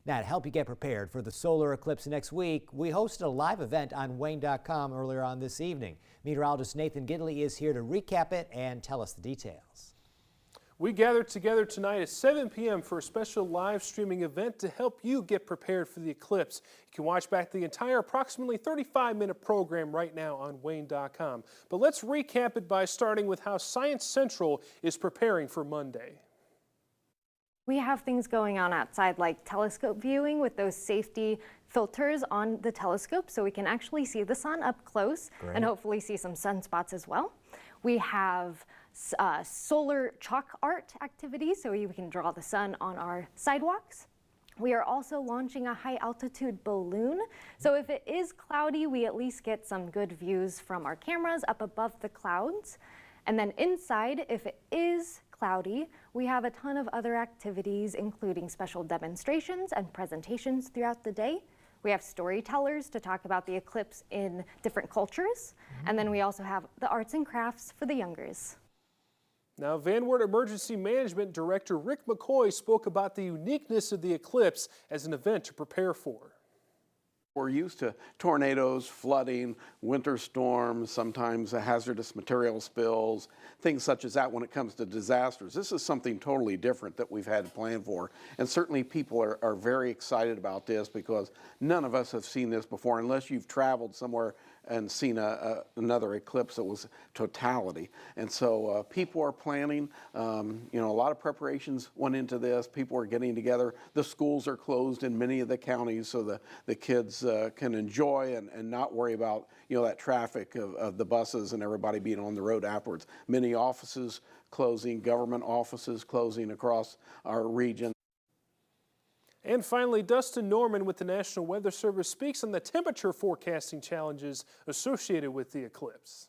Now, to help you get prepared for the solar eclipse next week, we hosted a live event on Wayne.com earlier on this evening. Meteorologist Nathan Gidley is here to recap it and tell us the details. We gathered together tonight at 7 p.m. for a special live streaming event to help you get prepared for the eclipse. You can watch back the entire approximately 35-minute program right now on Wayne.com. But let's recap it by starting with how Science Central is preparing for Monday. We have things going on outside like telescope viewing with those safety filters on the telescope so we can actually see the sun up close. Great. And hopefully see some sunspots as well. We have solar chalk art activities so we can draw the sun on our sidewalks. We are also launching a high altitude balloon. So if it is cloudy, we at least get some good views from our cameras up above the clouds. And then inside, if it is cloudy, we have a ton of other activities, including special demonstrations and presentations throughout the day. We have storytellers to talk about the eclipse in different cultures. And then we also have the arts and crafts for the youngers. Now, Van Wert Emergency Management Director Rick McCoy spoke about the uniqueness of the eclipse as an event to prepare for. We're used to tornadoes, flooding, winter storms, sometimes hazardous material spills, things such as that when it comes to disasters. This is something totally different that we've had to plan for. And certainly people are very excited about this because none of us have seen this before unless you've traveled somewhere and seen another eclipse that was totality. And so people are planning, you know, a lot of preparations went into this. People are getting together. The schools are closed in many of the counties so the kids can enjoy and not worry about, you know, that traffic of the buses and everybody being on the road afterwards. Many offices closing, government offices closing across our region. And finally, Dustin Norman with the National Weather Service speaks on the temperature forecasting challenges associated with the eclipse.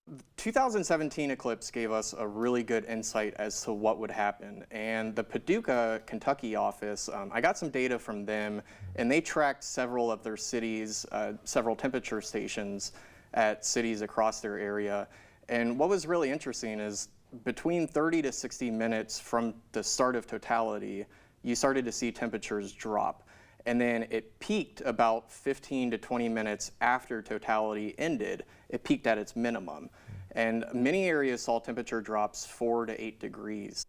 The 2017 eclipse gave us a really good insight as to what would happen. And the Paducah, Kentucky office, I got some data from them, and they tracked several of their cities, several temperature stations at cities across their area. And what was really interesting is between 30 to 60 minutes from the start of totality, you started to see temperatures drop. And then it peaked about 15 to 20 minutes after totality ended. It peaked at its minimum. And many areas saw temperature drops 4 to 8 degrees.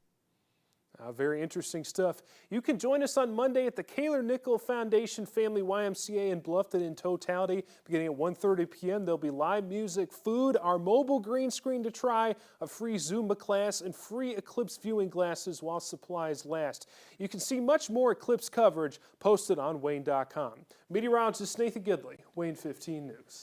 Very interesting stuff. You can join us on Monday at the Kaler-Nickel Foundation Family YMCA in Bluffton in totality. Beginning at 1:30 p.m. there'll be live music, food, our mobile green screen to try, a free Zumba class, and free eclipse viewing glasses while supplies last. You can see much more eclipse coverage posted on Wayne.com. Meteorologist Nathan Gidley, Wayne 15 News.